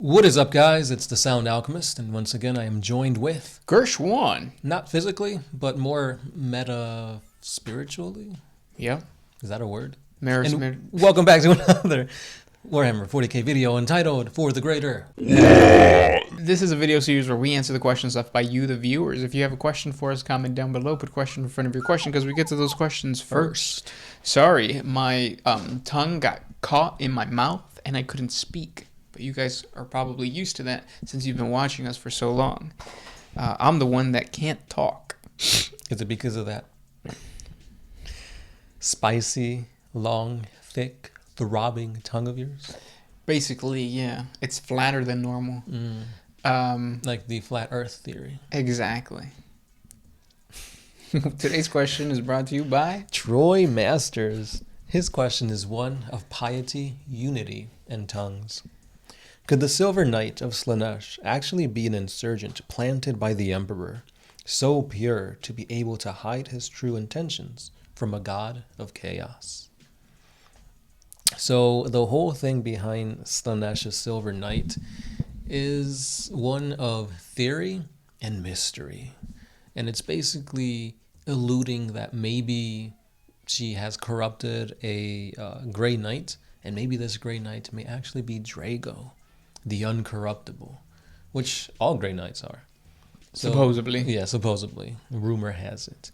What is up, guys? It's the Sound Alchemist, and once again I am joined with, Gershwan. not physically, but more meta-spiritually. Yeah. Is that a word? Maris, And welcome back to another Warhammer 40K video entitled For the Greater. This is a video series where we answer the questions left by you, the viewers. If you have a question for us, comment down below. Put question in front of your question because we get to those questions first. Sorry, my tongue got caught in my mouth and I couldn't speak. But you guys are probably used to that since you've been watching us for so long. I'm the one that can't talk. Is it because of that spicy, long, thick, throbbing tongue of yours? Basically, yeah. It's flatter than normal. Like the flat earth theory. Exactly. Today's question is brought to you by Troy Masters. His question is one of piety, unity, and tongues. Could the Silver Knight of Slaanesh actually be an insurgent planted by the Emperor, so pure to be able to hide his true intentions from a god of chaos? So the whole thing behind Slaanesh's Silver Knight is one of theory and mystery. And it's basically alluding that maybe she has corrupted a Grey Knight, and maybe this Grey Knight may actually be Drago, the uncorruptible, which all Grey Knights are. So, supposedly. Yeah, supposedly. Rumor has it.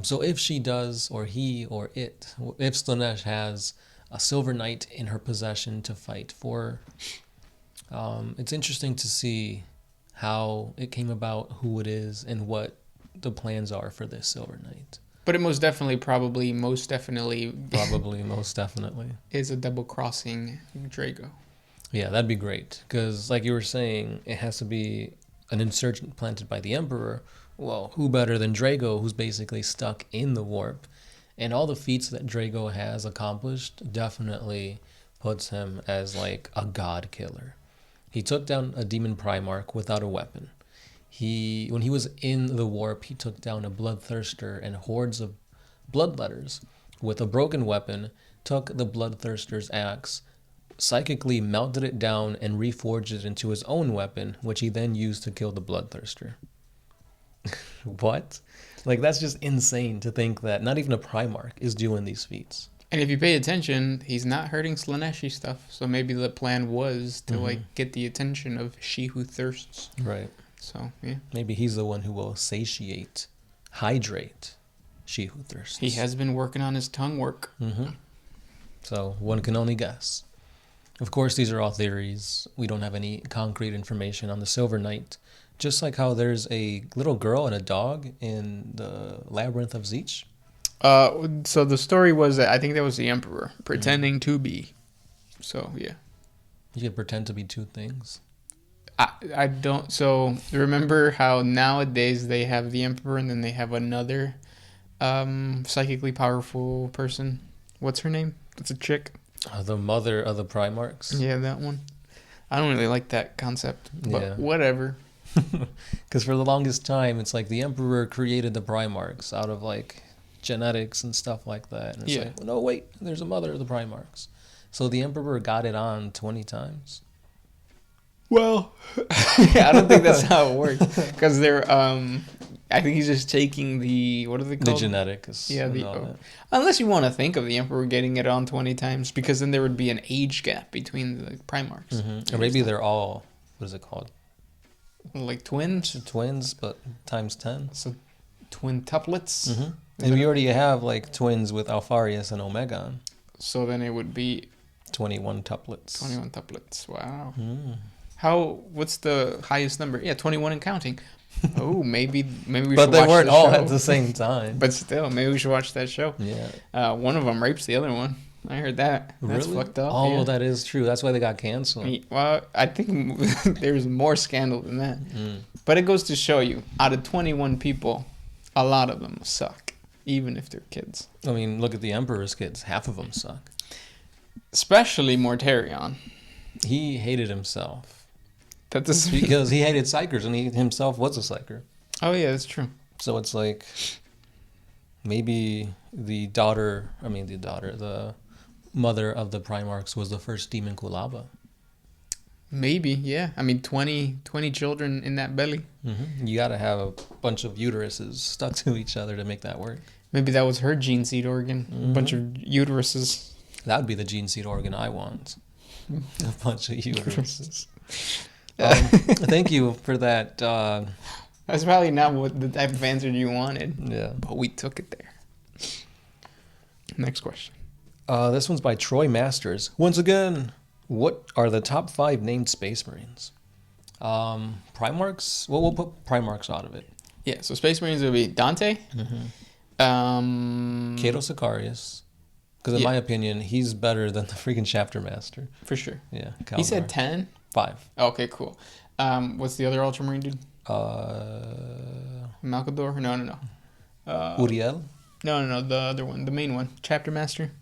So if she does, or he, or it, if Slaanesh has a Silver Knight in her possession to fight for, it's interesting to see how it came about, who it is, and what the plans are for this Silver Knight. But it most definitely is a double-crossing Drago. Yeah, that'd be great. Because, like you were saying, it has to be an insurgent planted by the Emperor. Well, who better than Drago, who's basically stuck in the warp? And all the feats that Drago has accomplished definitely puts him as like a god killer. He took down a demon Primarch without a weapon. When he was in the warp, he took down a bloodthirster and hordes of bloodletters with a broken weapon, took the bloodthirster's axe, psychically melted it down, and reforged it into his own weapon, which he then used to kill the bloodthirster. What? Like, that's just insane to think that not even a Primarch is doing these feats. And if you pay attention, he's not hurting Slaaneshi stuff. So maybe the plan was to like get the attention of she who thirsts. Right. So, yeah. Maybe he's the one who will hydrate she who thirsts. He has been working on his tongue work. So one can only guess. Of course, these are all theories. We don't have any concrete information on the Silver Knight. Just like how there's a little girl and a dog in the Labyrinth of Tzeentch. So the story was that I think that was the Emperor pretending to be. So, yeah. You can pretend to be two things. I don't. So remember how nowadays they have the Emperor and then they have another psychically powerful person. What's her name? It's a chick. The mother of the Primarchs. Yeah, that one. I don't really like that concept, but whatever. Because for the longest time, it's like the Emperor created the Primarchs out of like genetics and stuff like that. And it's like, well, no, wait, there's a mother of the Primarchs. So the Emperor got it on 20 times. Well, I don't think that's how it works. Because they're, I think he's just taking the, what are they called? The genetics. Yeah, unless you want to think of the Emperor getting it on 20 times, because then there would be an age gap between the Primarchs. Or maybe they're all, what is it called? Like twins? Twins, but times 10. So twintuplets? And we already have like twins with Alfarius and Omegon. So then it would be 21 tuplets. 21 tuplets. Wow. What's the highest number? Yeah, 21 and counting. Oh, maybe we should watch But they weren't all show. at the same time. But still, maybe we should watch that show. Yeah. One of them rapes the other one. I heard that. That's really? Fucked up. Oh, yeah. That is true. That's why they got canceled. Well, I think there's more scandal than that. But it goes to show you, out of 21 people, a lot of them suck, even if they're kids. I mean, look at the Emperor's kids. Half of them suck. Especially Mortarion. He hated himself. That's because he hated psychers, and he himself was a psyker. Oh, yeah, that's true. So it's like, maybe the mother of the Primarchs was the first demon Kulaba. Maybe, yeah. I mean, 20 children in that belly. You got to have a bunch of uteruses stuck to each other to make that work. Maybe that was her gene seed organ. A bunch of uteruses. That would be the gene seed organ I want. A bunch of uteruses. Thank you for that. That's probably not what the type of answer you wanted. Yeah. But we took it there. Next question. This one's by Troy Masters. Once again, what are the top 5 named Space Marines? Primarchs? Well, we'll put Primarchs out of it. Yeah, so Space Marines would be Dante. Cato Sicarius. Because in my opinion, he's better than the freaking Chapter Master. For sure. Yeah. He said 10? 5. Okay, cool. What's the other Ultramarine dude? Malcador? No. Uriel? No, the other one. The main one. Chapter Master?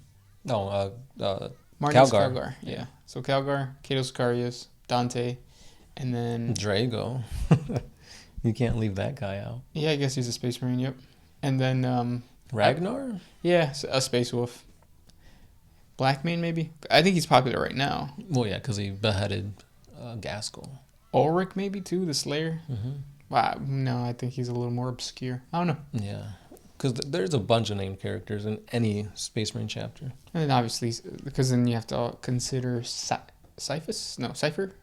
No, Martinus Calgar. Calgar. Yeah. So Calgar, Cato Sicarius, Dante, and then... Drago. You can't leave that guy out. Yeah, I guess he's a Space Marine, yep. And then... Ragnar? Yeah, a Space Wolf. Blackmane, maybe? I think he's popular right now. Well, yeah, because he beheaded Gaskell. Ulrich, maybe, too, the Slayer? Wow, no, I think he's a little more obscure. I don't know. Yeah. Because there's a bunch of named characters in any Space Marine chapter. And then obviously, because then you have to consider Cyphus? No, Cypher?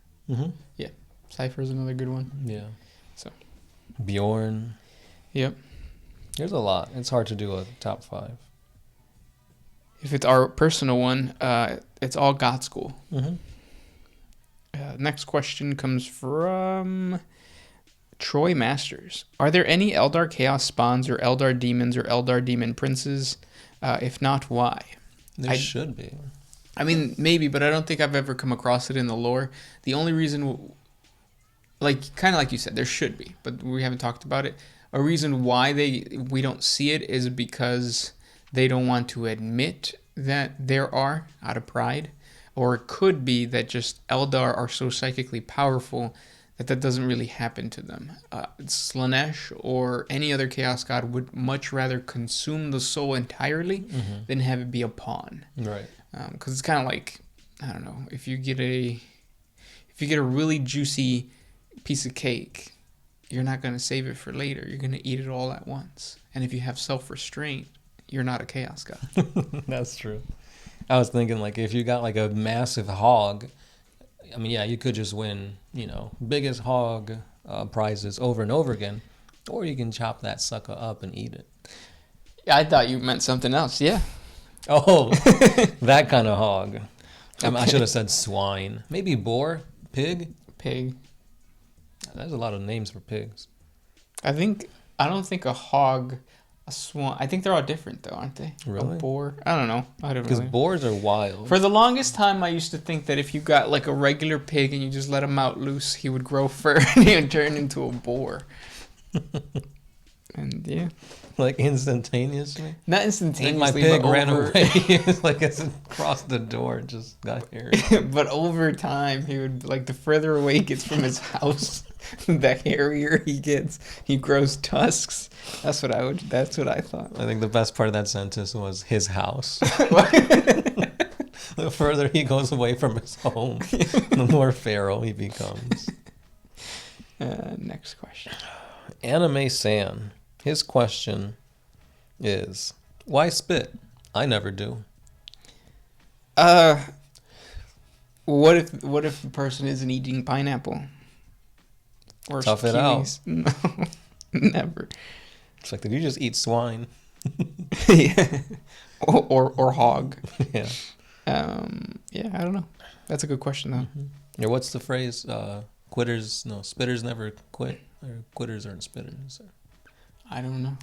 Yeah, Cypher is another good one. Yeah. So Bjorn. Yep. There's a lot. It's hard to do a top 5. If it's our personal one, it's all God School. Next question comes from Troy Masters. Are there any Eldar Chaos Spawns or Eldar Demons or Eldar Demon Princes? If not, why? There should be. I mean, maybe, but I don't think I've ever come across it in the lore. The only reason, kind of like you said, there should be, but we haven't talked about it. A reason why we don't see it is because they don't want to admit that there are, out of pride. Or it could be that just Eldar are so psychically powerful that doesn't really happen to them. Slaanesh or any other Chaos God would much rather consume the soul entirely than have it be a pawn. Right. Because it's kind of like, I don't know, if you get a really juicy piece of cake, you're not going to save it for later. You're going to eat it all at once. And if you have self-restraint, you're not a Chaos God. That's true. I was thinking, if you got, a massive hog, I mean, yeah, you could just win, biggest hog prizes over and over again. Or you can chop that sucker up and eat it. Yeah, I thought you meant something else. Yeah. Oh, that kind of hog. Okay. I should have said swine. Maybe boar? Pig? Pig. There's a lot of names for pigs. I don't think a hog, a swan. I think they're all different, though, aren't they? Really? A boar. I don't know. Because boars are wild. For the longest time, I used to think that if you got a regular pig and you just let him out loose, he would grow fur and he would turn into a boar. And yeah. Instantaneously? Not instantaneously. My pig ran away. As it crossed the door, it just got hairy. But over time, he would, the further away he gets from his house, the hairier he gets. He grows tusks. That's what I thought. I think the best part of that sentence was his house. The further he goes away from his home, the more feral he becomes. Next question. Anime San. His question is, why spit? I never do. What if the person isn't eating pineapple? Or tough it out. No, never. It's did you just eat swine? Yeah. Or hog. Yeah. Yeah, I don't know. That's a good question though. Yeah, what's the phrase? Spitters never quit, or quitters aren't spitters. I don't know.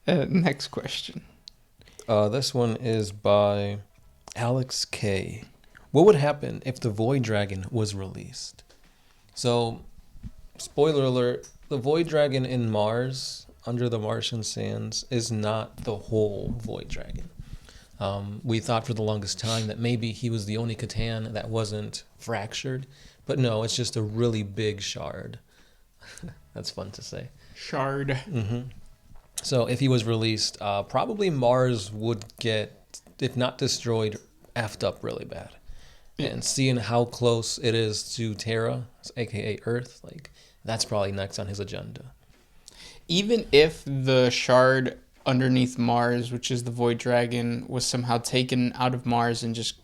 Next question. This one is by Alex K. What would happen if the Void Dragon was released? So, spoiler alert, the Void Dragon in Mars, under the Martian sands, is not the whole Void Dragon. We thought for the longest time that maybe he was the only Catan that wasn't fractured. But no, it's just a really big shard. That's fun to say. Shard. Mm-hmm. So if he was released, probably Mars would get, if not destroyed, effed up really bad. And seeing how close it is to Terra, aka Earth, like that's probably next on his agenda. Even if the shard underneath Mars, which is the Void Dragon, was somehow taken out of Mars and just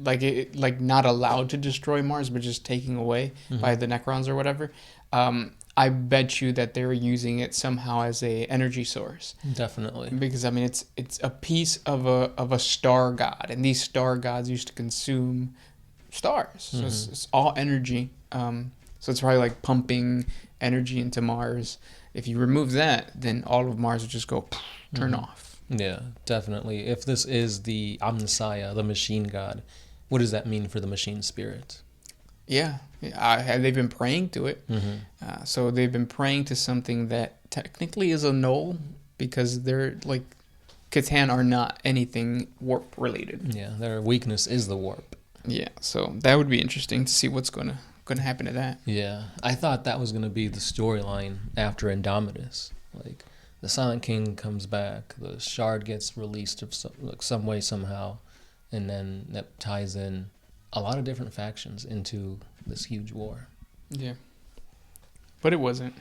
like not allowed to destroy Mars, but just taken away by the Necrons or whatever, I bet you that they're using it somehow as a energy source. Definitely. Because I mean, it's a piece of a star god, and these star gods used to consume stars. So it's all energy. So it's probably like pumping energy into Mars. If you remove that, then all of Mars would just go turn off. Yeah, definitely. If this is the Omnissiah, the machine god, what does that mean for the machine spirit? Yeah, they've been praying to it. So they've been praying to something that technically is a null, because they're like Catan are not anything warp related. Yeah, their weakness is the warp. Yeah, so that would be interesting to see what's gonna happen to that. Yeah, I thought that was gonna be the storyline after Indomitus. Like the Silent King comes back, the shard gets released of some way somehow, and then that ties in a lot of different factions into this huge war. Yeah, but it wasn't.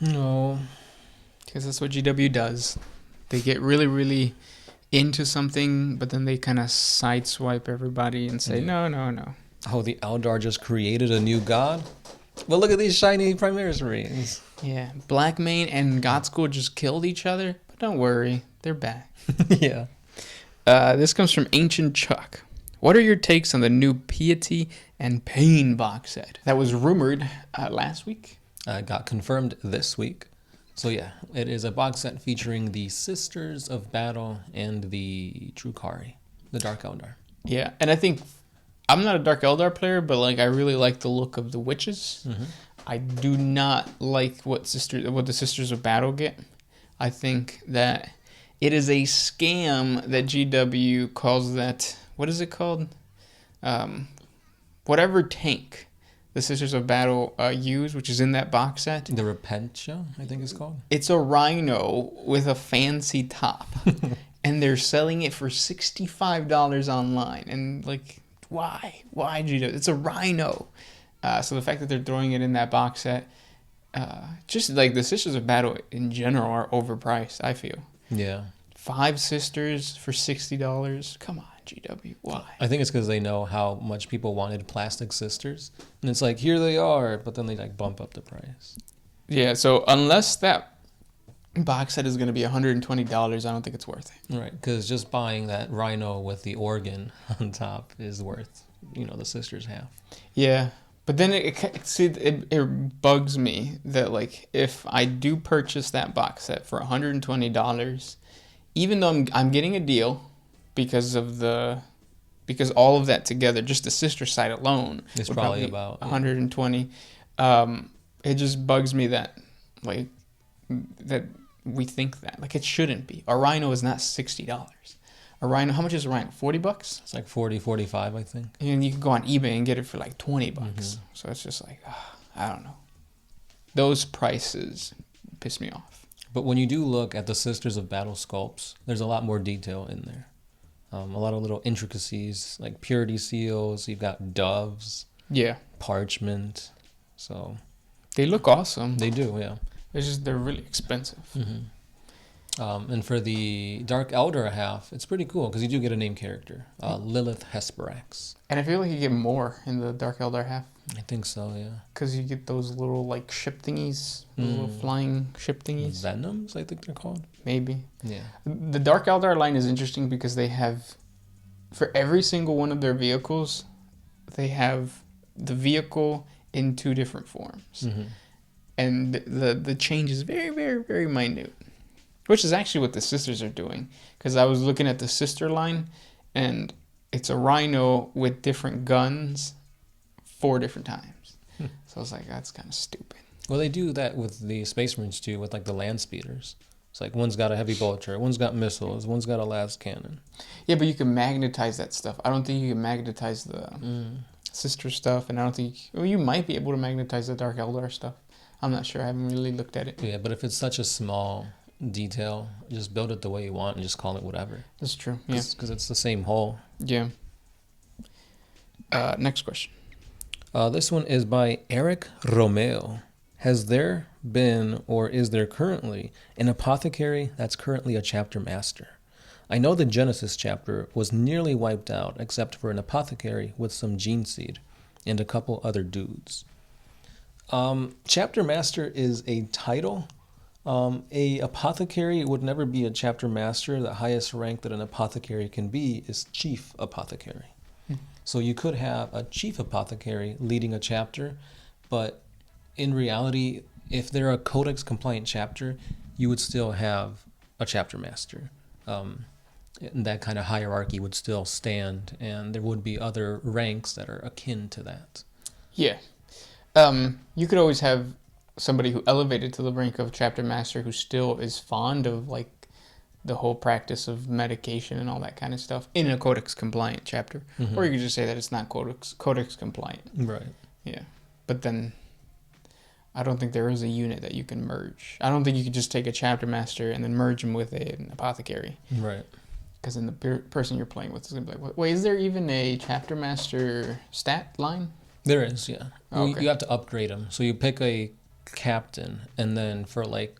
No, because that's what GW does. They get really, really into something, but then they kind of sideswipe everybody and say, no. Oh, the Eldar just created a new god? Well, look at these shiny Primaris rings. Yeah, Blackmane and God School just killed each other, but don't worry, they're back. Yeah. This comes from Ancient Chuck. What are your takes on the new Piety and Pain box set that was rumored last week? Got confirmed this week. So yeah, it is a box set featuring the Sisters of Battle and the Drukari, the Dark Eldar. Yeah, and I think I'm not a Dark Eldar player, but like I really like the look of the witches. I do not like what the Sisters of Battle get. I think that it is a scam that GW calls that. What is it called? Whatever tank the Sisters of Battle use, which is in that box set. The Repentia, I think it's called. It's a rhino with a fancy top. And they're selling it for $65 online. And like, why? Why GW? It's a rhino. So the fact that they're throwing it in that box set, just like the Sisters of Battle in general are overpriced, I feel. Yeah. 5 sisters for $60. Come on, GW. Why? I think it's because they know how much people wanted plastic sisters. And it's like, here they are, but then they like bump up the price. Yeah, so unless that box set is going to be $120, I don't think it's worth it. Right, because just buying that rhino with the organ on top is worth, the sisters half. Yeah. But then it bugs me that like if I do purchase that box set for $120, even though I'm getting a deal because all of that together, just the sister side alone, it's probably about $120. It just bugs me that we think that like it shouldn't be. A rhino is not $60. A rhino, how much is a rhino? $40? It's like 40, 45, I think. And you can go on eBay and get it for like $20. So it's just like, I don't know. Those prices piss me off. But when you do look at the Sisters of Battle sculpts, there's a lot more detail in there. A lot of little intricacies, like purity seals. You've got doves. Yeah. Parchment. So they look awesome. They do, yeah. It's just they're really expensive. And for the Dark Eldar half, it's pretty cool because you do get a name character, Lilith Hesperax. And I feel like you get more in the Dark Eldar half. I think so, yeah. Because you get those little like ship thingies, little flying ship thingies. Venoms, I think they're called. Maybe. Yeah. The Dark Eldar line is interesting because they have, for every single one of their vehicles, they have the vehicle in 2 different forms. And the change is very, very, very minute. Which is actually what the sisters are doing. Because I was looking at the sister line, and it's a rhino with different guns 4 different times. So I was like, that's kind of stupid. Well, they do that with the Space Marines too, with like the land speeders. It's like one's got a heavy bolt turret, one's got missiles, one's got a las cannon. Yeah, but you can magnetize that stuff. I don't think you can magnetize the sister stuff, and I don't think... Well, you might be able to magnetize the Dark Eldar stuff. I'm not sure. I haven't really looked at it. Yeah, but if it's such a small detail, just build it the way you want and just call it whatever. That's true. Yeah, because it's the same hull. Yeah. Next question. This one is by Eric Romeo. Has there been, or is there currently, an apothecary that's currently a chapter master? I know the Genesis chapter was nearly wiped out except for an apothecary with some gene seed and a couple other dudes. Chapter master is a title. A apothecary would never be a chapter master. The highest rank that an apothecary can be is chief apothecary. So you could have a chief apothecary leading a chapter, but in reality, if they're a codex compliant chapter, you would still have a chapter master. And that kind of hierarchy would still stand, and there would be other ranks that are akin to that. Yeah. You could always have somebody who elevated to the rank of chapter master who still is fond of like the whole practice of medication and all that kind of stuff in a codex compliant chapter. Or you could just say that it's not codex compliant. Right. Yeah. But then I don't think there is a unit that you can merge. I don't think you could just take a chapter master and then merge him with an apothecary. Right. Because then the person you're playing with is going to be like, wait, is there even a chapter master stat line? There is, yeah. Oh, okay. You have to upgrade them. So you pick a captain, and then for like,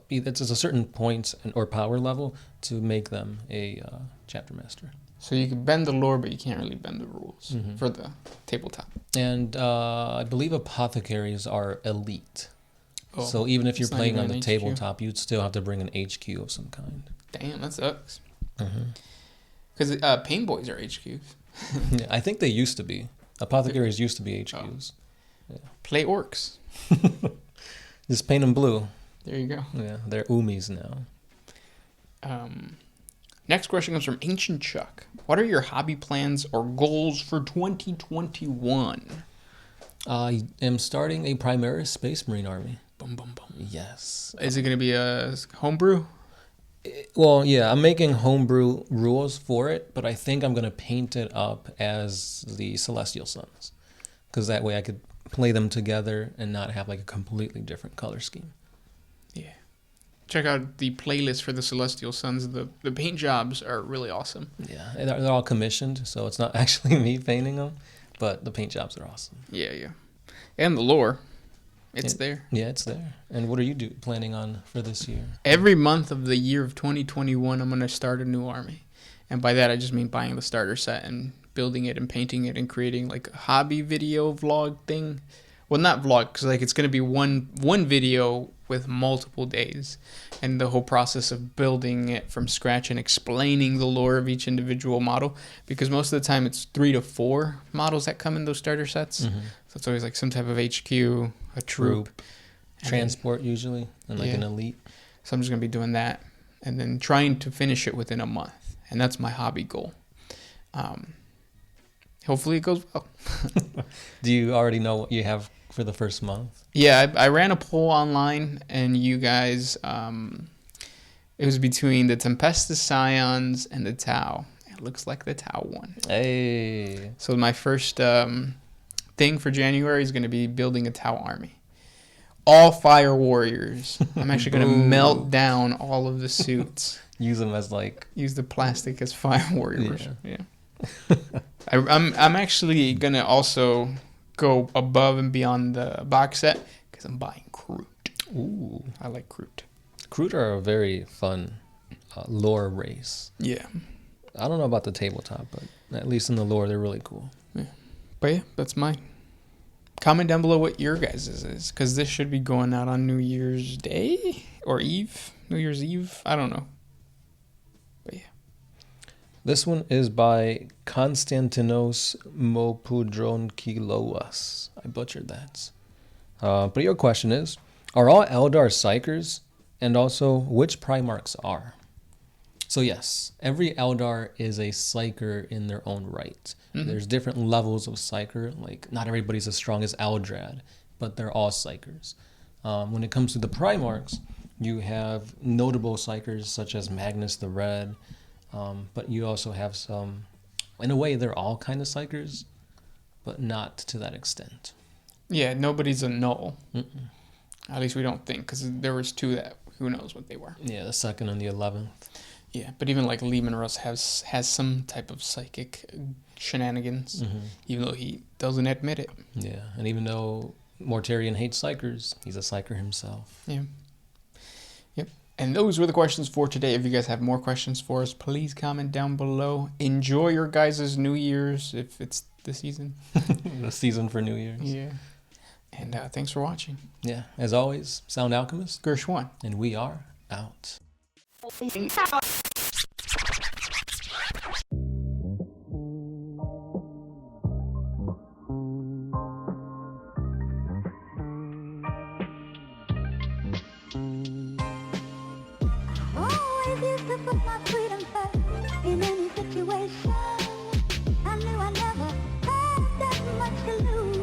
it's a certain points or power level to make them a chapter master. So you can bend the lore, but you can't really bend the rules for the tabletop. And I believe apothecaries are elite. Oh, so even if you're playing on the tabletop, you'd still have to bring an HQ of some kind. Damn, that sucks. Because pain boys are HQs. Yeah, I think they used to be. Apothecaries used to be HQs. Oh. Yeah. Play orcs. Just paint them blue. There you go. Yeah, they're Umis now. Next question comes from Ancient Chuck. What are your hobby plans or goals for 2021? I am starting a Primaris Space Marine army. Boom, boom, boom. Yes. Is it going to be a homebrew? Well, yeah, I'm making homebrew rules for it, but I think I'm going to paint it up as the Celestial Suns. Because that way I could play them together and not have like a completely different color scheme. Yeah. Check out the playlist for the Celestial Suns. The paint jobs are really awesome. Yeah, they're all commissioned, so it's not actually me painting them, but the paint jobs are awesome. Yeah. And the lore. It's there. Yeah, it's there. And what are you planning on for this year? Every month of the year of 2021, I'm going to start a new army. And by that, I just mean buying the starter set and building it and painting it and creating like a hobby video vlog thing. Well, not vlog, because like it's going to be one video with multiple days. And the whole process of building it from scratch and explaining the lore of each individual model. Because most of the time, it's 3 to 4 models that come in those starter sets. So it's always like some type of HQ, a troop. Transport usually, and like an elite. So I'm just going to be doing that. And then trying to finish it within a month. And that's my hobby goal. Hopefully it goes well. Do you already know what you have for the first month? Yeah, I ran a poll online, and you guys, it was between the Tempestus Scions and the Tau. It looks like the Tau won. Hey. So my first thing for January is going to be building a Tau army. All fire warriors. I'm actually going to melt down all of the suits. Use them as like... Use the plastic as fire warriors. Yeah. I'm actually going to also go above and beyond the box set because I'm buying Kroot. Ooh. I like Kroot. Kroot are a very fun lore race. Yeah. I don't know about the tabletop, but at least in the lore, they're really cool. Yeah. But yeah, that's mine. Comment down below what your guys' is, because this should be going out on New Year's Day or Eve. New Year's Eve. I don't know. But yeah. This one is by Konstantinos Mopudronkiloas. I butchered that. But your question is, are all Eldar psychers? And also, which Primarchs are? So yes, every Eldar is a psyker in their own right. There's different levels of psyker. Like, not everybody's as strong as Aldrad, but they're all psychers. When it comes to the Primarchs, you have notable psychers such as Magnus the Red, but you also have some, in a way, they're all kind of psychers, but not to that extent. Yeah, nobody's a null. At least we don't think, because there was 2 that, who knows what they were. Yeah, the 2nd and the 11th. Yeah, but even like Lehman Russ has some type of psychic shenanigans, even though he doesn't admit it. Yeah, and even though Mortarion hates psychers, he's a psycher himself. Yeah. Yep. And those were the questions for today. If you guys have more questions for us, please comment down below. Enjoy your guys' New Year's, if it's the season. The season for New Year's. Yeah. And thanks for watching. Yeah, as always, Sound Alchemist. Gershwan. And we are out. Always used to put my freedom first.